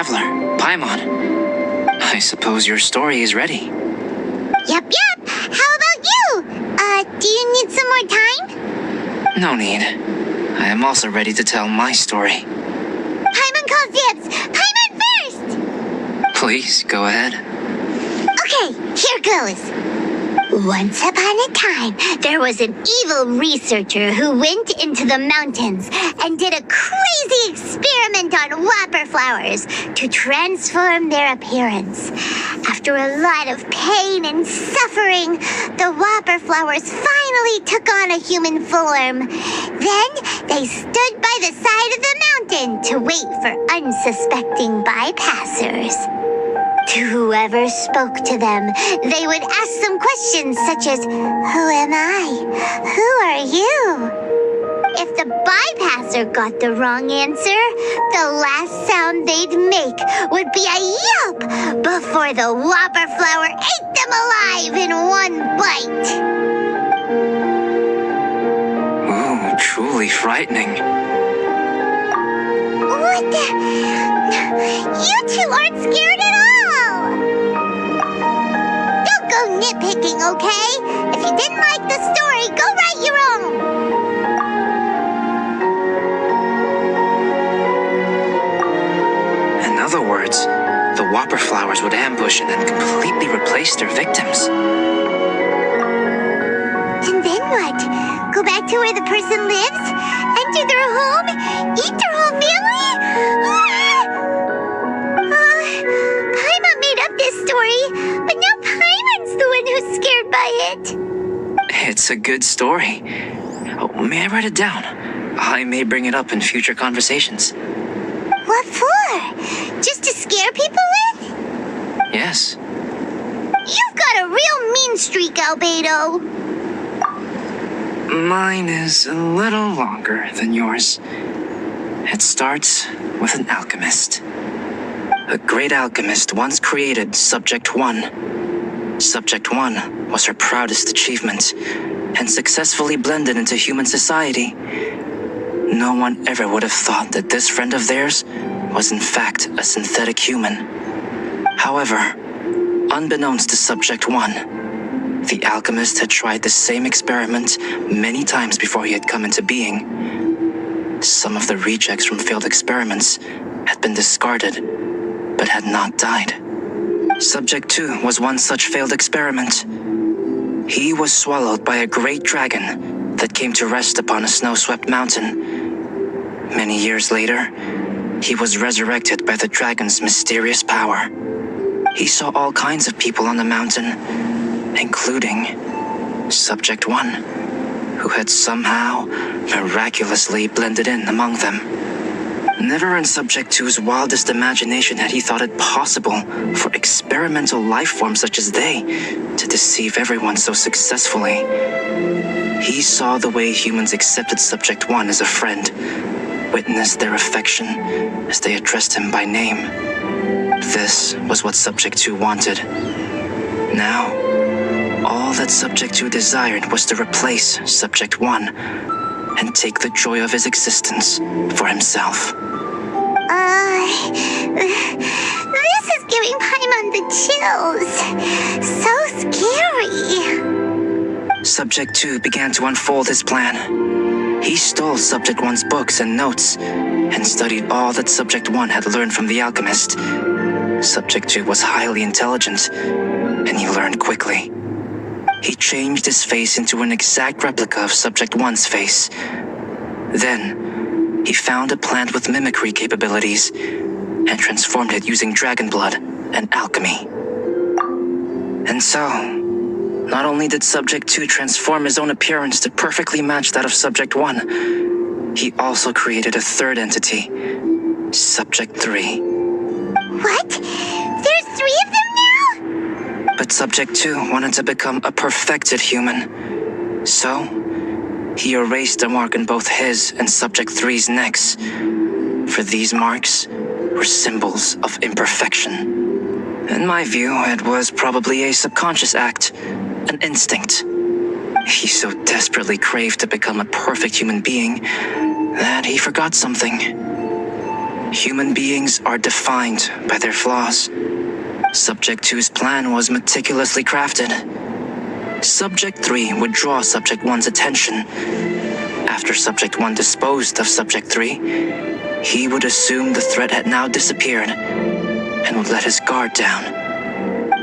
traveler, Paimon. I suppose your story is ready. Yep. How about you? Do you need some more time? No need. I am also ready to tell my story. Paimon calls dibs! Paimon first! Please, go ahead. Okay, here goes. Once upon a time, there was an evil researcher who went into the mountains and did a crazy experiment on whopper flowers to transform their appearance. After a lot of pain and suffering, the whopper flowers finally took on a human form. Then they stood by the side of the mountain to wait for unsuspecting bypassers. To whoever spoke to them, they would ask them questions such as, "Who am I? Who are you?" If the bypasser got the wrong answer, the last sound they'd make would be a yelp before the whopper flower ate them alive in one bite. Ooh, truly frightening. What the? You two aren't scared at all! Don't go nitpicking, okay? If you didn't like the story, go write your own! In other words, the whopper flowers would ambush and then completely replace their victims. And then what? Go back to where the person lives? Enter their home? Eat their whole family? Paimon made up this story, but now Paimon's the one who's scared by it. It's a good story. Oh, may I write it down? I may bring it up in future conversations. What for? Just to scare people with? Yes. You've got a real mean streak, Albedo. Mine is a little longer than yours. It starts with an alchemist. A great alchemist once created Subject 1. Subject 1 was her proudest achievement and successfully blended into human society. No one ever would have thought that this friend of theirs was in fact a synthetic human. However, unbeknownst to Subject 1, the alchemist had tried the same experiment many times before he had come into being. Some of the rejects from failed experiments had been discarded, but had not died. Subject 2 was one such failed experiment. He was swallowed by a great dragon that came to rest upon a snow-swept mountain. Many years later, he was resurrected by the dragon's mysterious power. He saw all kinds of people on the mountain, including Subject 1, who had somehow miraculously blended in among them. Never in Subject 2's wildest imagination had he thought it possible for experimental life forms such as they to deceive everyone so successfully. He saw the way humans accepted Subject 1 as a friend, witnessed their affection as they addressed him by name. This was what Subject 2 wanted. Now, all that Subject 2 desired was to replace Subject 1 and take the joy of his existence for himself. This is giving Paimon the chills. So scary. Subject 2 began to unfold his plan. He stole Subject 1's books and notes and studied all that Subject 1 had learned from the alchemist. Subject 2 was highly intelligent, and he learned quickly. He changed his face into an exact replica of Subject 1's face. Then, he found a plant with mimicry capabilities and transformed it using dragon blood and alchemy. And so, not only did Subject 2 transform his own appearance to perfectly match that of Subject 1, he also created a third entity, Subject 3. What? There's 3 of them now? But Subject 2 wanted to become a perfected human. So, he erased a mark on both his and Subject 3's necks. For these marks were symbols of imperfection. In my view, it was probably a subconscious act, an instinct. He so desperately craved to become a perfect human being that he forgot something. Human beings are defined by their flaws. Subject 2's plan was meticulously crafted. Subject 3 would draw Subject 1's attention. After Subject 1 disposed of Subject 3, he would assume the threat had now disappeared and would let his guard down.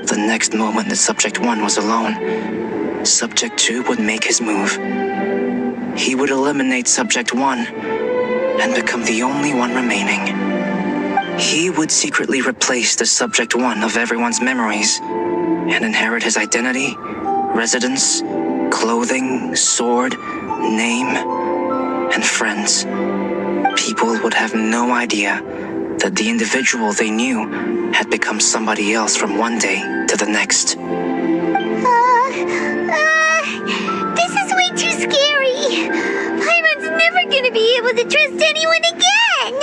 The next moment that Subject 1 was alone, Subject 2 would make his move. He would eliminate Subject 1 and become the only one remaining. He would secretly replace the Subject 1 of everyone's memories and inherit his identity, residence, clothing, sword, name, and friends. People would have no idea that the individual they knew had become somebody else from one day to the next. This is way too scary. Paimon's never gonna be able to trust anyone again.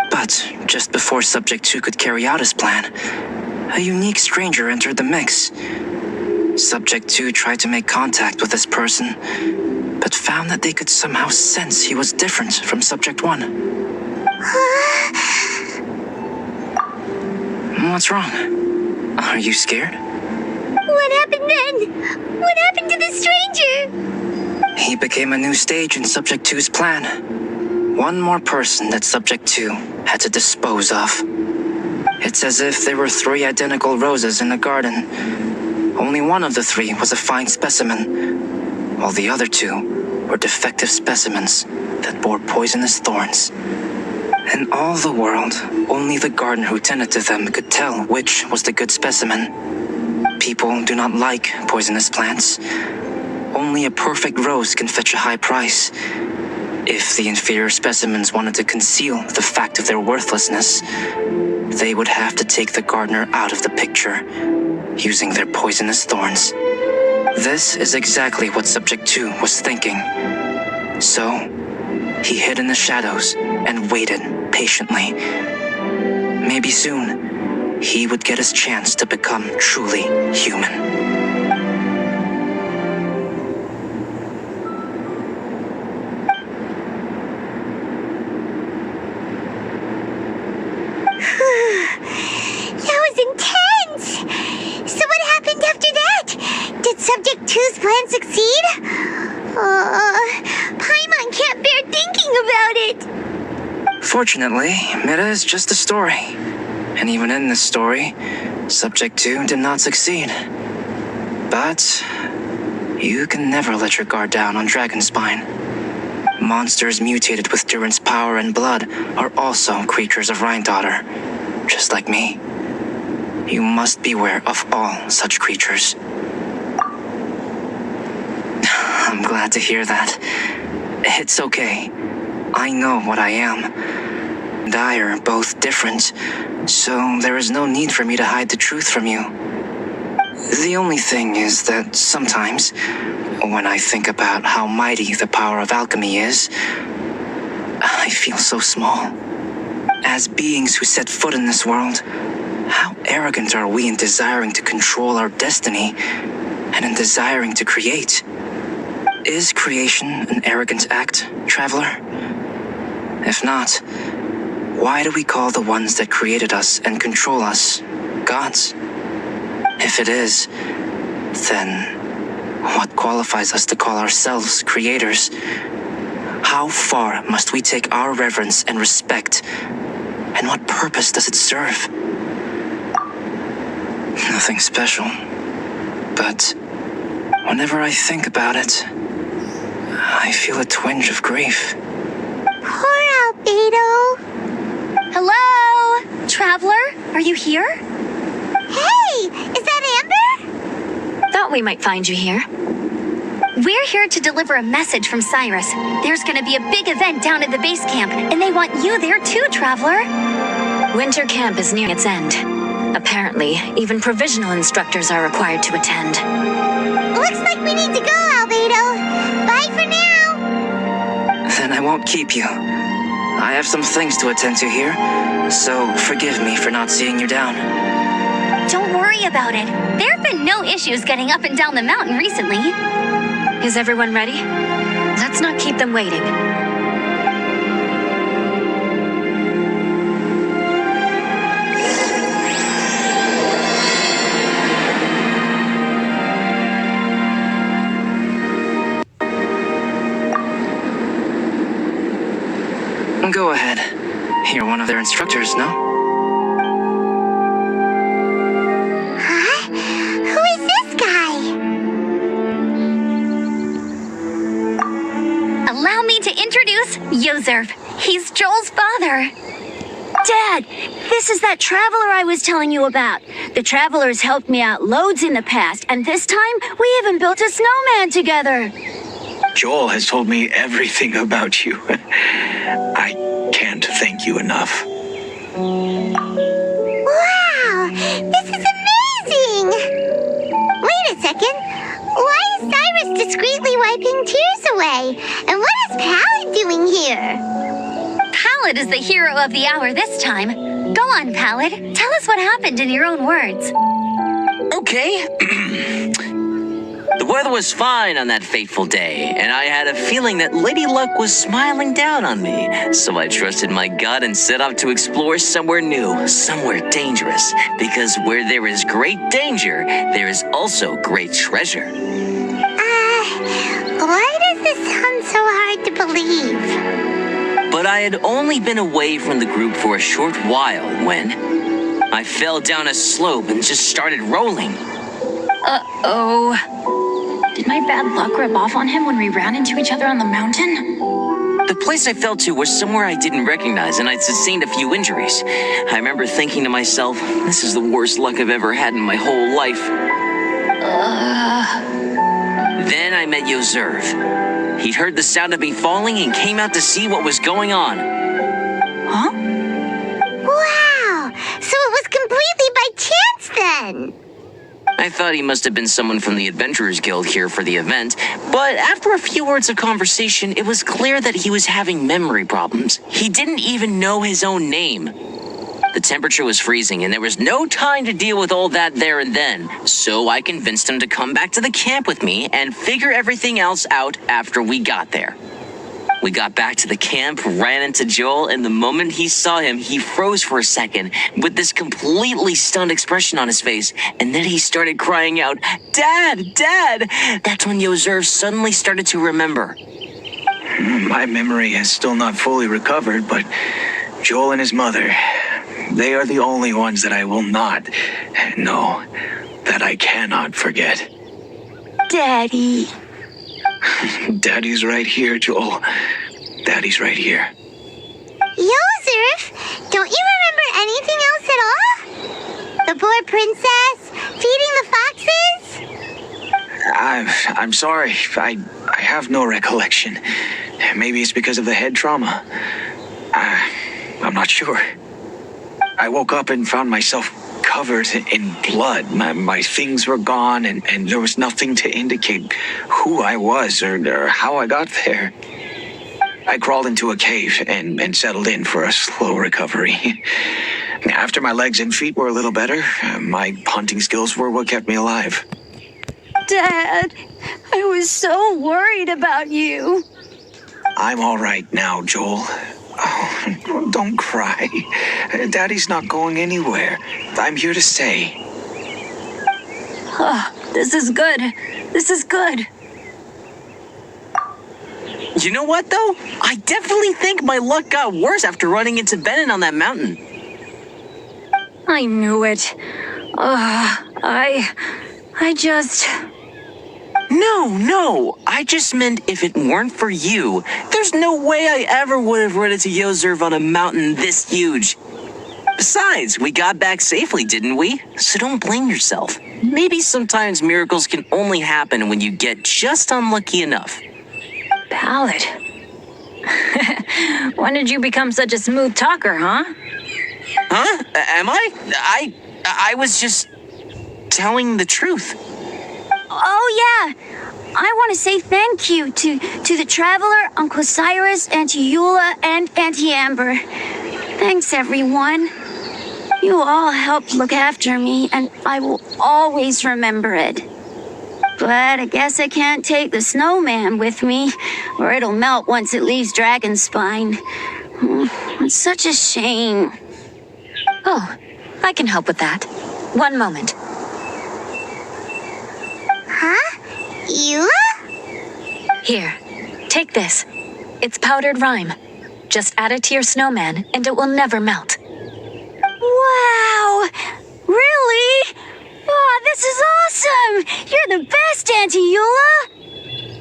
But just before Subject 2 could carry out his plan, a unique stranger entered the mix. Subject 2 tried to make contact with this person, but found that they could somehow sense he was different from Subject 1. What's wrong? Are you scared? What happened then? What happened to the stranger? He became a new stage in Subject 2's plan. One more person that Subject 2 had to dispose of. It's as if there were 3 identical roses in a garden. Only one of the 3 was a fine specimen, while the other 2 were defective specimens that bore poisonous thorns. In all the world, only the gardener who tended to them could tell which was the good specimen. People do not like poisonous plants. Only a perfect rose can fetch a high price. If the inferior specimens wanted to conceal the fact of their worthlessness, they would have to take the gardener out of the picture, using their poisonous thorns. This is exactly what Subject 2 was thinking. So, he hid in the shadows and waited patiently. Maybe soon, he would get his chance to become truly human. That was intense! So what happened after that? Did Subject 2's plan succeed? Paimon can't bear thinking about it. Fortunately, it is just a story. And even in this story, Subject 2 did not succeed. But you can never let your guard down on Dragonspine. Monsters mutated with Durin's power and blood are also creatures of Rhine-Daughter, just like me. You must beware of all such creatures. I'm glad to hear that. It's okay. I know what I am. And I are both different, so there is no need for me to hide the truth from you. The only thing is that sometimes, when I think about how mighty the power of alchemy is, I feel so small. As beings who set foot in this world, how arrogant are we in desiring to control our destiny and in desiring to create? Is creation an arrogant act, traveler? If not, why do we call the ones that created us and control us gods? If it is, then what qualifies us to call ourselves creators? How far must we take our reverence and respect? And what purpose does it serve? Nothing special. But whenever I think about it, I feel a twinge of grief. Poor Albedo. Hello? Traveler, are you here? Hey, is that Amber? Thought we might find you here. We're here to deliver a message from Cyrus. There's gonna be a big event down at the base camp, and they want you there too, Traveler. Winter camp is near its end. Apparently, even provisional instructors are required to attend. Looks like we need to go, Albedo. Bye for now. Then I won't keep you. I have some things to attend to here, so forgive me for not seeing you down. Don't worry about it. There have been no issues getting up and down the mountain recently. Is everyone ready? Let's not keep them waiting. Go ahead. You're one of their instructors, no? Huh? Who is this guy? Allow me to introduce Yozerf. He's Joel's father. Dad, this is that traveler I was telling you about. The traveler's helped me out loads in the past, and this time we even built a snowman together. Joel has told me everything about you. I can't thank you enough. Wow, this is amazing! Wait a second. Why is Cyrus discreetly wiping tears away? And what is Pallet doing here? Pallet is the hero of the hour this time. Go on, Pallet. Tell us what happened in your own words. Okay. The weather was fine on that fateful day, and I had a feeling that Lady Luck was smiling down on me. So I trusted my gut and set off to explore somewhere new, somewhere dangerous. Because where there is great danger, there is also great treasure. Why does this sound so hard to believe? But I had only been away from the group for a short while when I fell down a slope and just started rolling. Uh-oh. Did my bad luck rub off on him when we ran into each other on the mountain? The place I fell to was somewhere I didn't recognize, and I'd sustained a few injuries. I remember thinking to myself, this is the worst luck I've ever had in my whole life. Then I met Yozerf. He'd heard the sound of me falling and came out to see what was going on. Huh? Wow, so it was completely by chance then. I thought he must have been someone from the Adventurers Guild here for the event, but after a few words of conversation, it was clear that he was having memory problems. He didn't even know his own name. The temperature was freezing, and there was no time to deal with all that there and then, so I convinced him to come back to the camp with me and figure everything else out after we got there. We got back to the camp, ran into Joel, and the moment he saw him, he froze for a second with this completely stunned expression on his face, and then he started crying out, "Dad! Dad!" That's when Yozerf suddenly started to remember. My memory has still not fully recovered, but Joel and his mother, they are the only ones that I will not, no, that I cannot forget. Daddy. Daddy's right here, Joel. Daddy's right here. Yozerf, don't you remember anything else at all? The poor princess, feeding the foxes? I'm sorry. I have no recollection. Maybe it's because of the head trauma. I'm not sure. I woke up and found myself covered in blood. My things were gone, and there was nothing to indicate who I was or how I got there. I crawled into a cave and settled in for a slow recovery. After my legs and feet were a little better, my hunting skills were what kept me alive. Dad, I was so worried about you. I'm all right now, Joel. Oh, don't cry. Daddy's not going anywhere. I'm here to stay. Oh, this is good. This is good. You know what, though? I definitely think my luck got worse after running into Benin on that mountain. I knew it. I just... No. I just meant if it weren't for you, there's no way I ever would have run into Yozerf on a mountain this huge. Besides, we got back safely, didn't we? So don't blame yourself. Maybe sometimes miracles can only happen when you get just unlucky enough. Pallet. When did you become such a smooth talker, huh? Huh? Am I? I was just telling the truth. Oh, yeah. I want to say thank you to the Traveler, Uncle Cyrus, Auntie Eula, and Auntie Amber. Thanks, everyone. You all helped look after me, and I will always remember it. But I guess I can't take the snowman with me, or it'll melt once it leaves Dragonspine. It's such a shame. Oh, I can help with that. One moment. Huh? Eula? Here, take this. It's powdered rhyme. Just add it to your snowman, and it will never melt. Wow! Really? Oh, this is awesome! You're the best, Auntie Eula!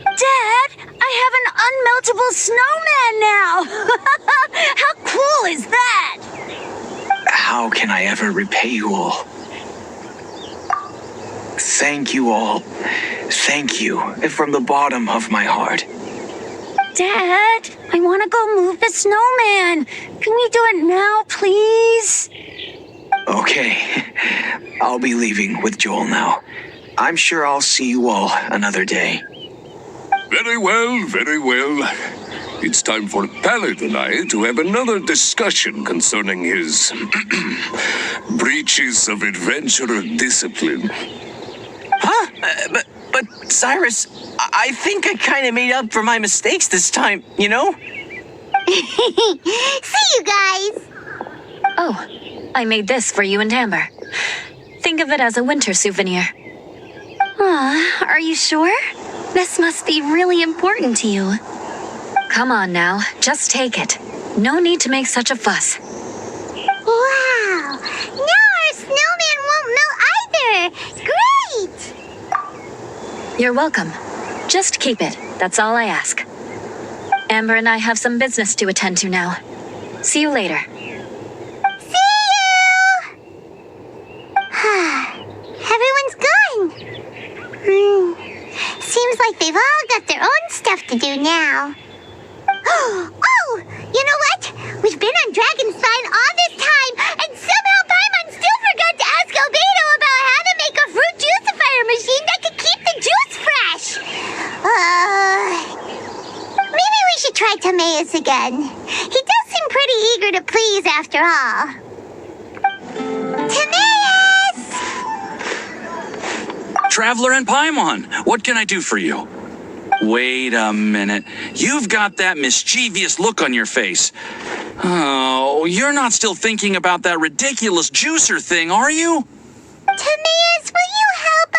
Dad, I have an unmeltable snowman now! How cool is that? How can I ever repay you all? Thank you all. Thank you from the bottom of my heart. Dad, I want to go move the snowman. Can we do it now, please? Okay, I'll be leaving with Joel now. I'm sure I'll see you all another day. Very well, very well. It's time for Pallet and I to have another discussion concerning his breaches of adventurer discipline. Huh? But Cyrus, I think I kind of made up for my mistakes this time, you know? See you guys! Oh, I made this for you and Amber. Think of it as a winter souvenir. Are you sure? This must be really important to you. Come on now, just take it. No need to make such a fuss. Wow! Now our snowman won't melt either! Great! You're welcome. Just keep it. That's all I ask. Amber and I have some business to attend to now. See you later. See you! Everyone's gone. Seems like they've all got their own stuff to do now. Oh! You know what? We've been on Dragonspine all this time, and somehow Paimon still forgot to ask Albedo about how to make a fruit juicifier machine that could keep the juice fresh. Maybe we should try Timaeus again. He does seem pretty eager to please after all. Timaeus! Traveler and Paimon, what can I do for you? Wait a minute. You've got that mischievous look on your face. Oh, you're not still thinking about that ridiculous juicer thing, are you? Timaeus, will you help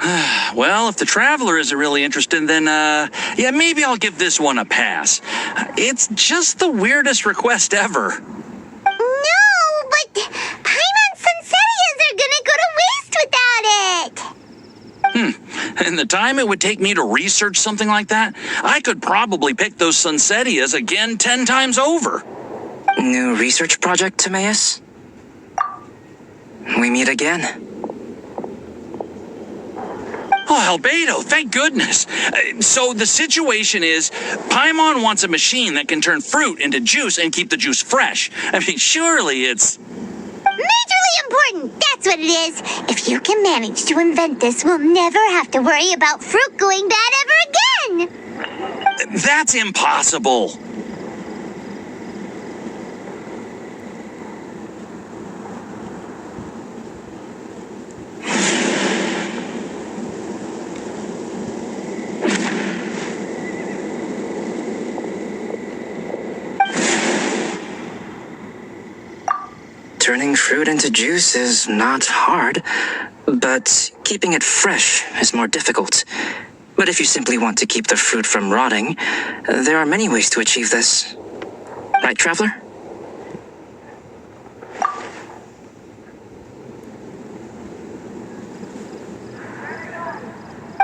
us? Well, if the Traveler isn't really interested, then, yeah, maybe I'll give this one a pass. It's just the weirdest request ever. No, but Paimon's Sunsettias are gonna go to waste without it. And the time it would take me to research something like that, I could probably pick those Sunsettias again 10 times over. New research project, Timaeus? We meet again. Oh, Albedo, thank goodness. So the situation is, Paimon wants a machine that can turn fruit into juice and keep the juice fresh. I mean, surely it's... Majorly important, that's what it is. If you can manage to invent this, we'll never have to worry about fruit going bad ever again. That's impossible. Turning fruit into juice is not hard, but keeping it fresh is more difficult. But if you simply want to keep the fruit from rotting, there are many ways to achieve this. Right, Traveler?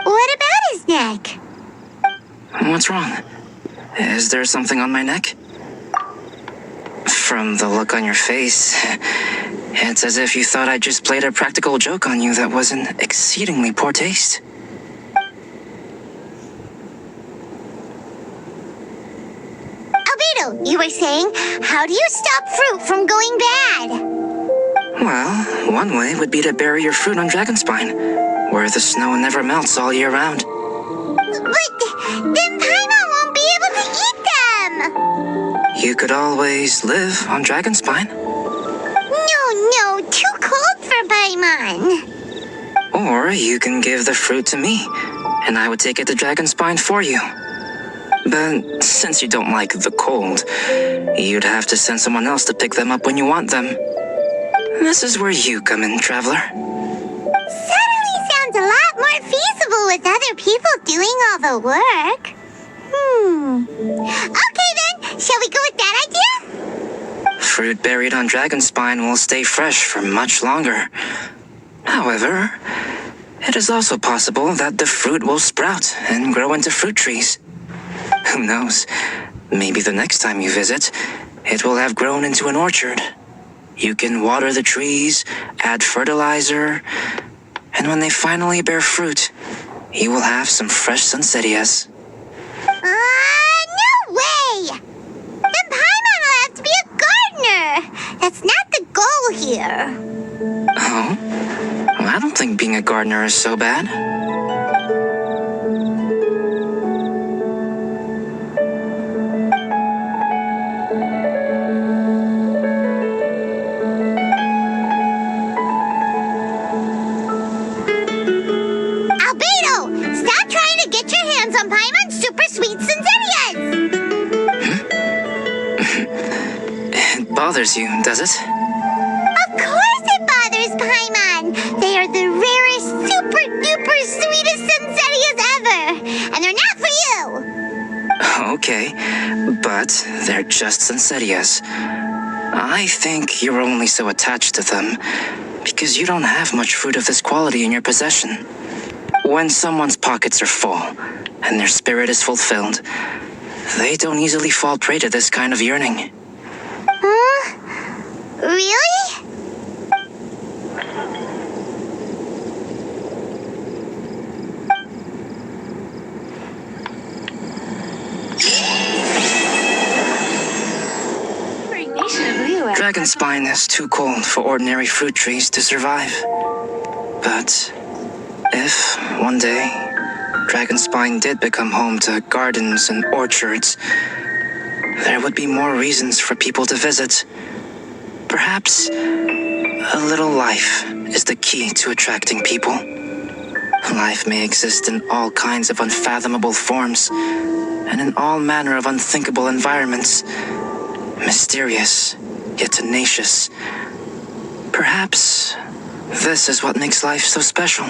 What about his neck? What's wrong? Is there something on my neck? From the look on your face, it's as if you thought I just played a practical joke on you that was in exceedingly poor taste. Albedo, you were saying, how do you stop fruit from going bad? Well, one way would be to bury your fruit on Dragonspine, where the snow never melts all year round. But then Paimon won't be able to eat them! You could always live on Dragonspine. No, too cold for Paimon. Or you can give the fruit to me, and I would take it to Dragonspine for you. But since you don't like the cold, you'd have to send someone else to pick them up when you want them. This is where you come in, Traveler. Suddenly sounds a lot more feasible with other people doing all the work. fruit buried on Dragonspine will stay fresh for much longer. However, it is also possible that the fruit will sprout and grow into fruit trees. Who knows? Maybe the next time you visit, it will have grown into an orchard. You can water the trees, add fertilizer, and when they finally bear fruit, you will have some fresh sunsettias. No way! The Paimon will have to be a gardener! That's not the goal here. Oh? Well, I don't think being a gardener is so bad. Albedo! Stop trying to get your hands on Paimon's super sweet Sensitias! It bothers you, does it? Of course it bothers Paimon! They are the rarest, super duper sweetest Sensitias ever! And they're not for you! Okay, but they're just Sunsettias. I think you're only so attached to them because you don't have much fruit of this quality in your possession. When someone's pockets are full and their spirit is fulfilled, they don't easily fall prey to this kind of yearning. Huh? Really? Dragonspine is too cold for ordinary fruit trees to survive. But if, one day, Dragonspine did become home to gardens and orchards, there would be more reasons for people to visit. Perhaps a little life is the key to attracting people. Life may exist in all kinds of unfathomable forms, and in all manner of unthinkable environments. Mysterious, yet tenacious. Perhaps this is what makes life so special.